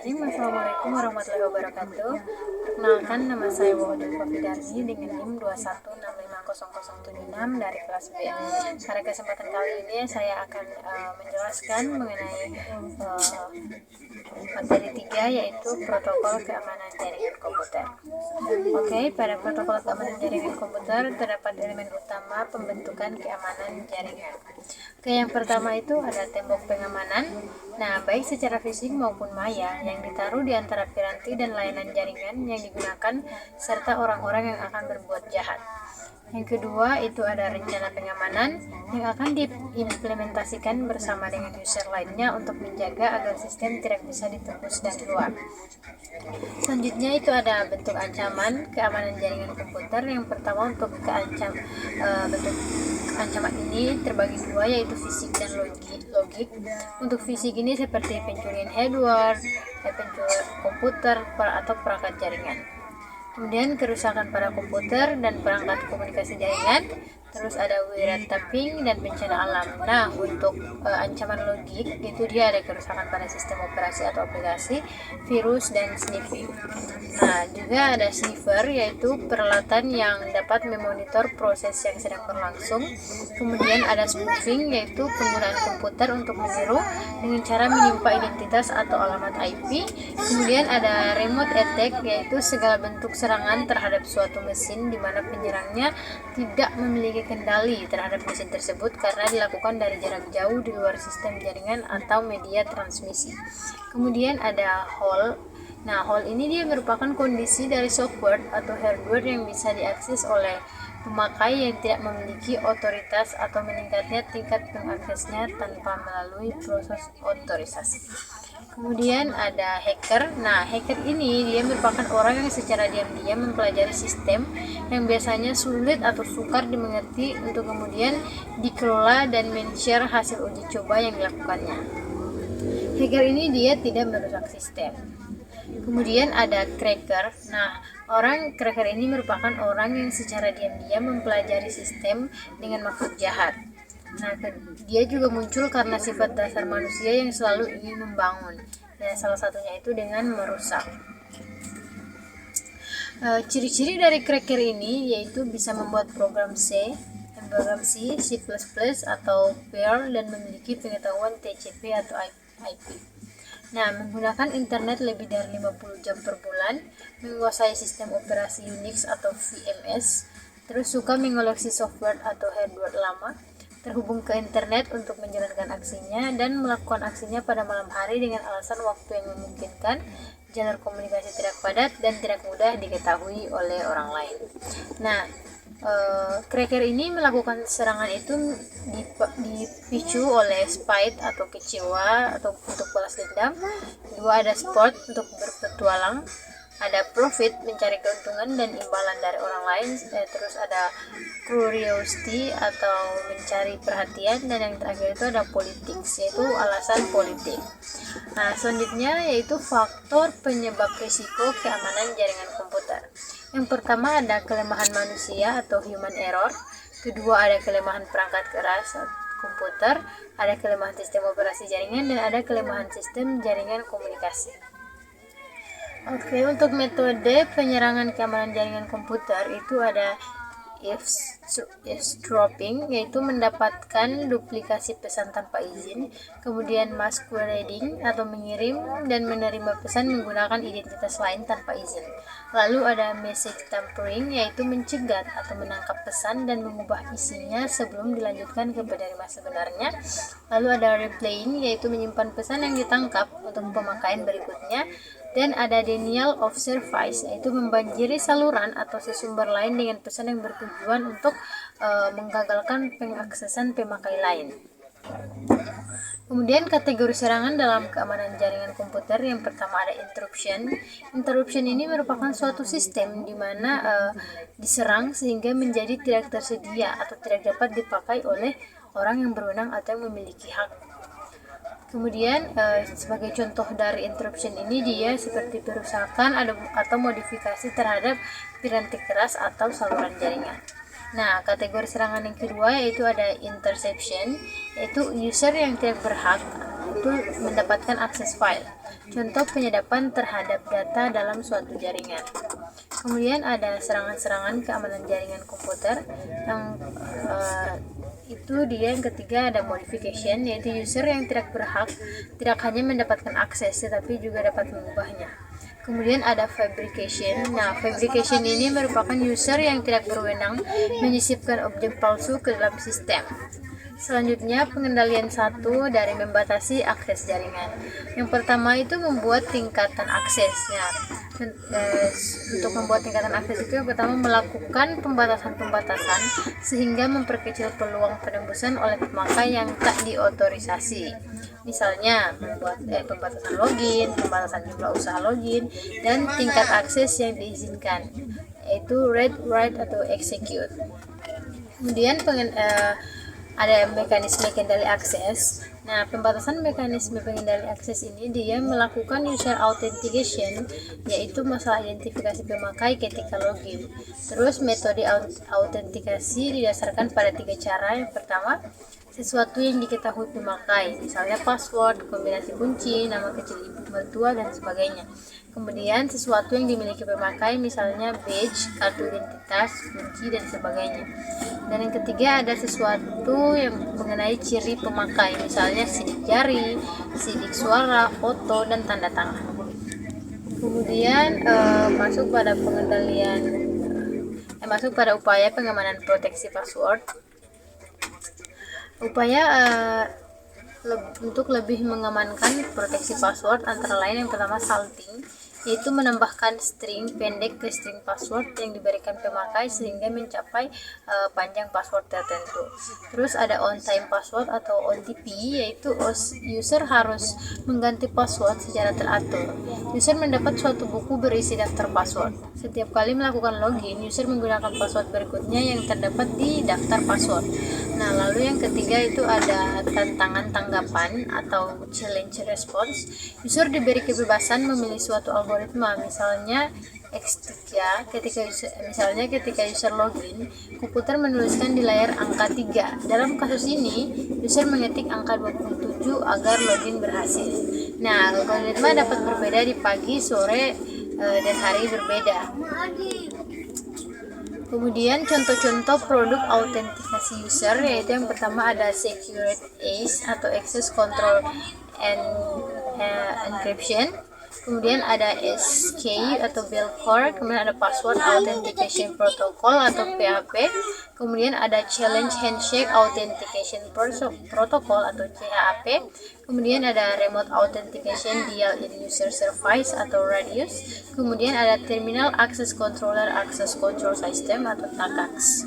Bismillahirrahmanirrahim. Assalamualaikum warahmatullahi wabarakatuh. Perkenalkan, nama saya Waudul Fafidarni dengan NIM 216500076 dari kelas B. Pada kesempatan kali ini saya akan menjelaskan mengenai materi 3, yaitu protokol keamanan jaringan komputer. Oke, pada protokol keamanan jaringan komputer terdapat elemen utama pembentukan keamanan jaringan. Oke, yang pertama itu ada tembok pengamanan. Nah, baik secara fisik maupun maya yang ditaruh di antara piranti dan layanan jaringan yang digunakan serta orang-orang yang akan berbuat jahat. Yang kedua itu ada rencana pengamanan yang akan diimplementasikan bersama dengan user lainnya untuk menjaga agar sistem tidak bisa ditembus dari luar. Selanjutnya itu ada bentuk ancaman keamanan jaringan komputer. Yang pertama untuk bentuk ancaman ini terbagi dua, yaitu fisik dan logik. Untuk fisik ini seperti pencurian hardware, pencurian komputer atau perangkat jaringan. Kemudian kerusakan pada komputer dan perangkat komunikasi jaringan. Terus ada wiretapping dan bencana alam. Nah, untuk ancaman logik itu dia ada kerusakan pada sistem operasi atau aplikasi, virus dan sniffing. Nah, juga ada sniffer, yaitu peralatan yang dapat memonitor proses yang sedang berlangsung. Kemudian ada spoofing, yaitu penggunaan komputer untuk meniru dengan cara menimpa identitas atau alamat IP. Kemudian ada remote attack, yaitu segala bentuk serangan terhadap suatu mesin di mana penyerangnya tidak memiliki kendali terhadap mesin tersebut karena dilakukan dari jarak jauh di luar sistem jaringan atau media transmisi. Kemudian ada hole. Nah, hole ini dia merupakan kondisi dari software atau hardware yang bisa diakses oleh pemakai yang tidak memiliki otoritas atau meningkatnya tingkat pengaksesnya tanpa melalui proses otorisasi. Kemudian ada hacker. Nah, hacker ini dia merupakan orang yang secara diam-diam mempelajari sistem yang biasanya sulit atau sukar dimengerti untuk kemudian dikelola dan men-share hasil uji coba yang dilakukannya. Hacker ini dia tidak merusak sistem. Kemudian ada cracker. Nah, cracker ini merupakan orang yang secara diam-diam mempelajari sistem dengan maksud jahat. Nah, dia juga muncul karena sifat dasar manusia yang selalu ingin membangun. Dan salah satunya itu dengan merusak. Ciri-ciri dari cracker ini yaitu bisa membuat program C, C++, atau Perl dan memiliki pengetahuan TCP atau IP. Nah, menggunakan internet lebih dari 50 jam per bulan, menguasai sistem operasi Unix atau VMS, terus suka mengoleksi software atau hardware lama, terhubung ke internet untuk menjalankan aksinya, dan melakukan aksinya pada malam hari dengan alasan waktu yang memungkinkan, jalur komunikasi tidak padat, dan tidak mudah diketahui oleh orang lain. Nah, cracker ini melakukan serangan itu dipicu oleh spite atau kecewa atau untuk balas dendam. Dua, ada sport untuk berpetualang, ada profit mencari keuntungan dan imbalan dari orang lain, terus ada curiosity atau mencari perhatian, dan yang terakhir itu ada politics, yaitu alasan politik. Nah, selanjutnya yaitu faktor penyebab risiko keamanan jaringan komputer. Yang pertama ada kelemahan manusia atau human error. Kedua ada kelemahan perangkat keras komputer, ada kelemahan sistem operasi jaringan, dan ada kelemahan sistem jaringan komunikasi. Oke, untuk metode penyerangan keamanan jaringan komputer itu ada eavesdropping, yaitu mendapatkan duplikasi pesan tanpa izin, kemudian masquerading atau mengirim dan menerima pesan menggunakan identitas lain tanpa izin. Lalu ada message tampering, yaitu mencegat atau menangkap pesan dan mengubah isinya sebelum dilanjutkan ke penerima sebenarnya. Lalu ada replaying, yaitu menyimpan pesan yang ditangkap untuk pemakaian berikutnya. Dan ada denial of service, yaitu membanjiri saluran atau sesumber lain dengan pesan yang bertujuan untuk menggagalkan pengaksesan pemakai lain. Kemudian kategori serangan dalam keamanan jaringan komputer, yang pertama ada interruption. Interruption ini merupakan suatu sistem di mana diserang sehingga menjadi tidak tersedia atau tidak dapat dipakai oleh orang yang berwenang atau yang memiliki hak. Kemudian sebagai contoh dari interruption ini dia seperti perusakan atau modifikasi terhadap piranti keras atau saluran jaringan. Nah, kategori serangan yang kedua yaitu ada interception, yaitu user yang tidak berhak itu mendapatkan akses file. Contoh penyadapan terhadap data dalam suatu jaringan. Kemudian ada serangan-serangan keamanan jaringan komputer yang itu dia yang ketiga ada modification, yaitu user yang tidak berhak tidak hanya mendapatkan akses tetapi juga dapat mengubahnya. Kemudian ada fabrication. Nah, fabrication ini merupakan user yang tidak berwenang menyisipkan objek palsu ke dalam sistem. Selanjutnya, pengendalian satu dari membatasi akses jaringan. Yang pertama itu membuat tingkatan akses. Nah, untuk membuat tingkatan akses itu yang pertama melakukan pembatasan-pembatasan sehingga memperkecil peluang penembusan oleh pemakai yang tak diotorisasi. Misalnya, membuat pembatasan login, pembatasan jumlah usaha login, dan tingkat akses yang diizinkan, yaitu read, write, atau execute. Kemudian ada mekanisme kendali akses. Nah, pembatasan mekanisme pengendali akses ini dia melakukan user authentication, yaitu masalah identifikasi pemakai ketika login. Terus metode autentikasi didasarkan pada 3 cara. Yang pertama, sesuatu yang diketahui pemakai, misalnya password, kombinasi kunci, nama kecil ibu mertua, dan sebagainya. Kemudian sesuatu yang dimiliki pemakai, misalnya badge, kartu identitas, kunci, dan sebagainya. Dan yang ketiga ada sesuatu yang mengenai ciri pemakai, misalnya sidik jari, sidik suara, foto, dan tanda tangan. Kemudian masuk pada upaya pengamanan proteksi password. Upaya untuk lebih mengamankan proteksi password antara lain yang pertama salting, yaitu menambahkan string pendek ke string password yang diberikan pemakai sehingga mencapai panjang password tertentu. Terus ada on time password atau OTP, yaitu user harus mengganti password secara teratur. User mendapat suatu buku berisi daftar password. Setiap kali melakukan login, user menggunakan password berikutnya yang terdapat di daftar password. Nah, lalu yang ketiga itu ada tantangan tanggapan atau challenge response. User diberi kebebasan memilih suatu algoritma, misalnya X3 ketika user login, komputer menuliskan di layar angka 3. Dalam kasus ini, user mengetik angka 27 agar login berhasil. Nah, algoritma dapat berbeda di pagi, sore, dan hari berbeda. Kemudian contoh-contoh produk autentikasi user, yaitu yang pertama ada Security ACE atau Access Control and Encryption. Kemudian ada SKU atau Belcore, kemudian ada Password Authentication Protocol atau PAP, kemudian ada Challenge Handshake Authentication Protocol atau CHAP, kemudian ada Remote Authentication Dial in User Service atau Radius, kemudian ada Terminal Access Controller Access Control System atau TACACS.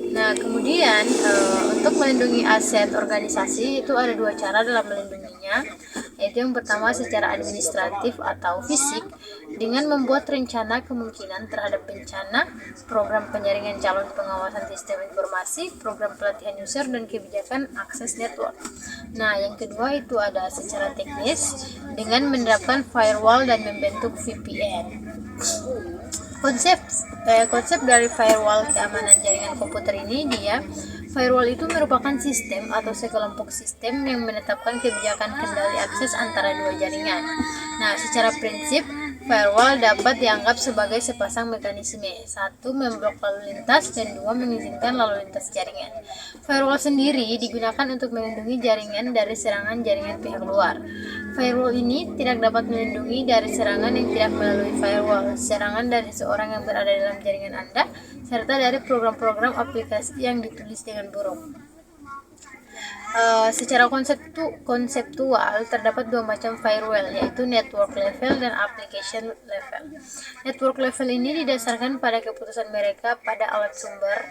Nah, kemudian untuk melindungi aset organisasi itu ada 2 cara dalam melindunginya, yaitu yang pertama secara administratif atau fisik dengan membuat rencana kemungkinan terhadap bencana, program penyaringan calon pengawasan sistem informasi, program pelatihan user, dan kebijakan akses network. Nah, yang kedua itu ada secara teknis dengan menerapkan firewall dan membentuk VPN. Konsep dari firewall keamanan jaringan komputer ini firewall itu merupakan sistem atau sekelompok sistem yang menetapkan kebijakan kendali akses antara 2 jaringan. Nah, secara prinsip firewall dapat dianggap sebagai sepasang mekanisme. 1. Memblok lalu lintas, dan 2. Mengizinkan lalu lintas jaringan. Firewall sendiri digunakan untuk melindungi jaringan dari serangan jaringan pihak luar. Firewall ini tidak dapat melindungi dari serangan yang tidak melalui firewall, serangan dari seorang yang berada dalam jaringan Anda, serta dari program-program aplikasi yang ditulis dengan buruk. Secara konseptual terdapat 2 macam firewall, yaitu network level dan application level. Network level ini didasarkan pada keputusan mereka pada alat sumber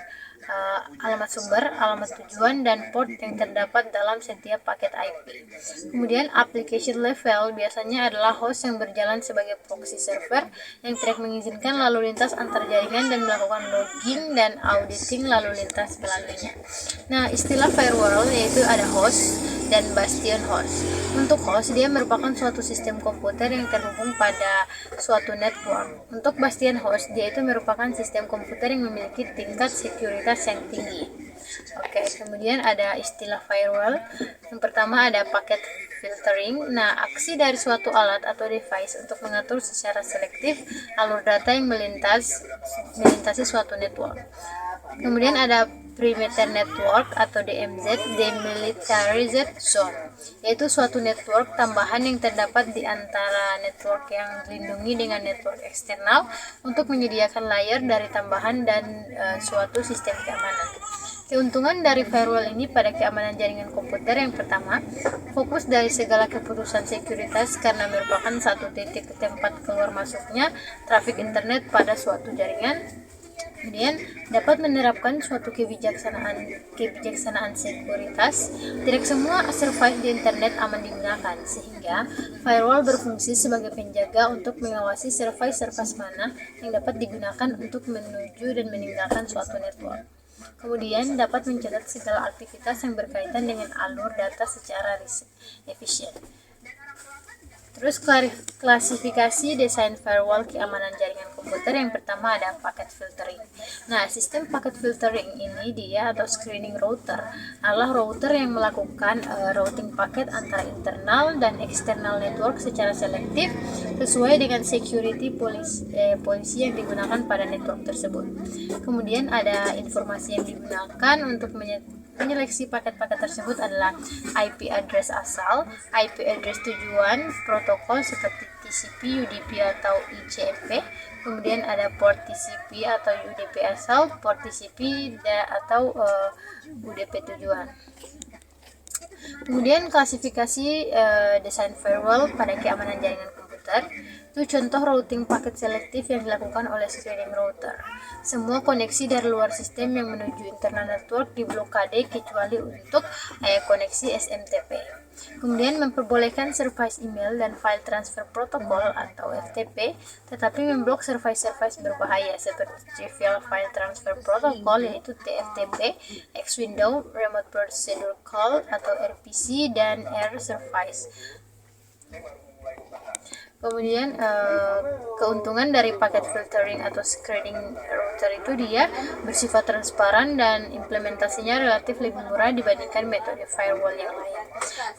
alamat sumber, alamat tujuan, dan port yang terdapat dalam setiap paket IP. Kemudian application level biasanya adalah host yang berjalan sebagai proxy server yang tidak mengizinkan lalu lintas antar jaringan dan melakukan logging dan auditing lalu lintas melalui. Nah, istilah firewall yaitu ada host dan bastion host. Untuk host, dia merupakan suatu sistem komputer yang terhubung pada suatu network. Untuk bastion host, dia itu merupakan sistem komputer yang memiliki tingkat sekuritas yang tinggi. Oke, kemudian ada istilah firewall. Yang pertama ada packet filtering. Nah, aksi dari suatu alat atau device untuk mengatur secara selektif alur data yang melintasi suatu network. Kemudian ada perimeter network atau DMZ, demilitarized zone, yaitu suatu network tambahan yang terdapat di antara network yang dilindungi dengan network eksternal untuk menyediakan layer dari tambahan dan suatu sistem keamanan. Keuntungan dari firewall ini pada keamanan jaringan komputer yang pertama, fokus dari segala keputusan sekuritas karena merupakan satu titik tempat keluar masuknya trafik internet pada suatu jaringan. Kemudian dapat menerapkan suatu kebijaksanaan sekuritas. Tidak semua service di internet aman digunakan, sehingga firewall berfungsi sebagai penjaga untuk mengawasi service mana yang dapat digunakan untuk menuju dan meninggalkan suatu network. Kemudian dapat mencatat segala aktivitas yang berkaitan dengan alur data secara efisien. Terus klasifikasi desain firewall keamanan jaringan komputer yang pertama ada packet filtering. Nah, sistem packet filtering ini dia atau screening router adalah router yang melakukan routing paket antara internal dan eksternal network secara selektif sesuai dengan security policy yang digunakan pada network tersebut. Kemudian ada informasi yang digunakan untuk penyeleksi paket-paket tersebut adalah IP address asal, IP address tujuan, protokol seperti TCP, UDP atau ICMP. Kemudian ada port TCP atau UDP asal, port TCP atau UDP tujuan. Kemudian klasifikasi desain firewall pada keamanan jaringan komputer. Itu contoh routing paket selektif yang dilakukan oleh screening router. Semua koneksi dari luar sistem yang menuju internal network diblokade kecuali untuk koneksi SMTP. Kemudian memperbolehkan service email dan file transfer protocol atau FTP, tetapi memblok service berbahaya seperti trivial file transfer protocol yaitu TFTP, X-Window, remote procedure call atau RPC, dan R service. Kemudian keuntungan dari packet filtering atau screening router itu dia bersifat transparan dan implementasinya relatif lebih murah dibandingkan metode firewall yang lain.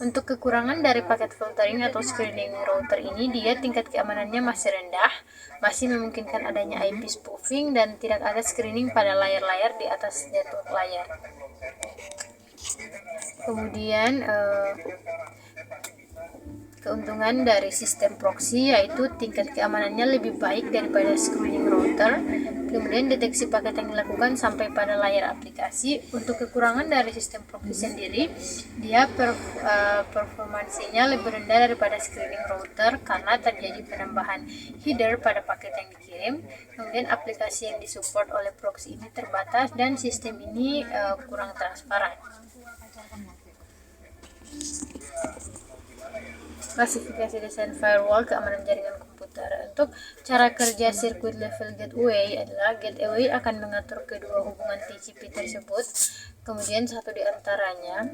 Untuk kekurangan dari packet filtering atau screening router ini, dia tingkat keamanannya masih rendah, masih memungkinkan adanya IP spoofing, dan tidak ada screening pada layar-layar di atas network layar. Kemudian keuntungan dari sistem proxy yaitu tingkat keamanannya lebih baik daripada screening router. Kemudian deteksi paket yang dilakukan sampai pada layar aplikasi. Untuk kekurangan dari sistem proxy sendiri, dia performansinya lebih rendah daripada screening router karena terjadi penambahan header pada paket yang dikirim. Kemudian aplikasi yang disupport oleh proxy ini terbatas dan sistem ini kurang transparan. Klasifikasi desain firewall keamanan jaringan komputer. Untuk cara kerja circuit level gateway adalah gateway akan mengatur kedua hubungan TCP tersebut, kemudian satu di antaranya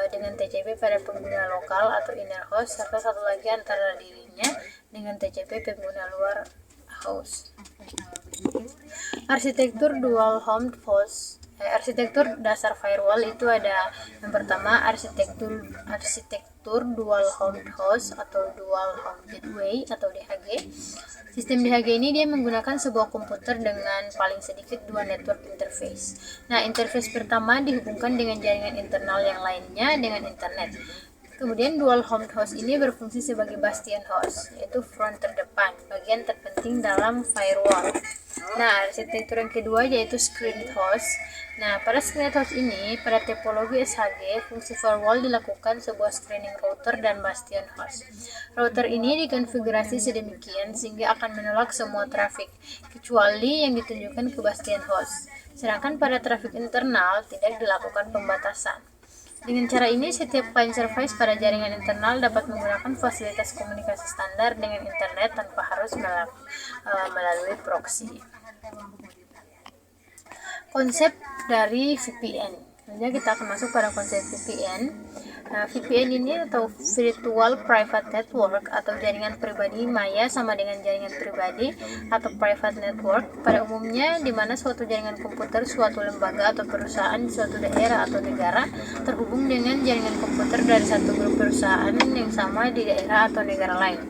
dengan TCP pada pengguna lokal atau inner host, serta satu lagi antara dirinya dengan TCP pengguna luar host. Arsitektur dual home host. Arsitektur dasar firewall itu ada yang pertama arsitektur dual home host atau dual home gateway atau DHG. Sistem DHG ini dia menggunakan sebuah komputer dengan paling sedikit dua network interface. Nah, interface pertama dihubungkan dengan jaringan internal yang lainnya dengan internet. Kemudian dual home host ini berfungsi sebagai bastion host, yaitu front terdepan, bagian terpenting dalam firewall. Nah, arsitektur yang kedua yaitu screened host. Nah, pada screened host ini, pada topologi SHG, fungsi firewall dilakukan sebuah screening router dan bastion host. Router ini dikonfigurasi sedemikian sehingga akan menolak semua trafik, kecuali yang ditunjukkan ke bastion host. Sedangkan pada trafik internal tidak dilakukan pembatasan. Dengan cara ini, setiap client service pada jaringan internal dapat menggunakan fasilitas komunikasi standar dengan internet tanpa harus melalui proxy. Konsep dari VPN. Selanjutnya kita akan masuk pada konsep VPN. VPN ini atau Virtual Private Network atau jaringan pribadi maya sama dengan jaringan pribadi atau private network pada umumnya di mana suatu jaringan komputer suatu lembaga atau perusahaan di suatu daerah atau negara terhubung dengan jaringan komputer dari satu grup perusahaan yang sama di daerah atau negara lain.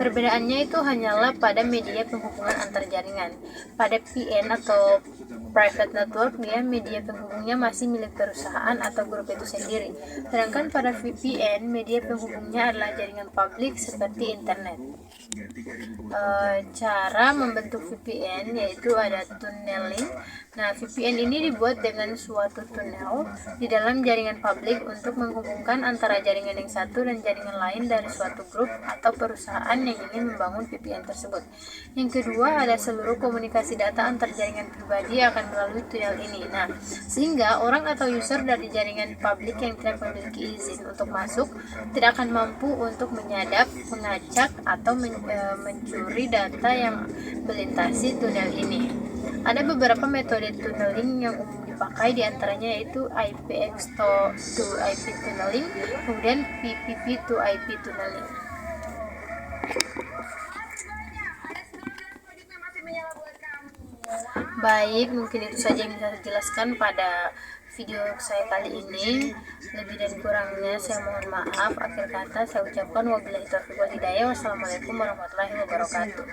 Perbedaannya itu hanyalah pada media penghubungan antar jaringan. Pada PN atau private network, dia media penghubungnya masih milik perusahaan atau grup itu sendiri. Sedangkan pada VPN, media penghubungnya adalah jaringan publik seperti internet. Cara membentuk VPN yaitu ada tunneling. Nah, VPN ini dibuat dengan suatu tunnel di dalam jaringan publik untuk menghubungkan antara jaringan yang satu dan jaringan lain dari suatu grup atau perusahaan yang ingin membangun VPN tersebut. Yang kedua, ada seluruh komunikasi data antar jaringan pribadi akan melalui tunnel ini. Nah, sehingga orang atau user dari jaringan publik yang tidak memiliki izin untuk masuk tidak akan mampu untuk menyadap, mengacak, atau mencuri data yang melintasi tunnel ini. Ada beberapa metode tunneling yang umum dipakai, diantaranya yaitu IPX to IP tunneling, kemudian PPP to IP tunneling. Baik, mungkin itu saja yang bisa saya jelaskan pada video saya kali ini. Lebih dan kurangnya saya mohon maaf. Akhir kata saya ucapkan wabillahi taufiq wal hidayah. Wassalamualaikum warahmatullahi wabarakatuh.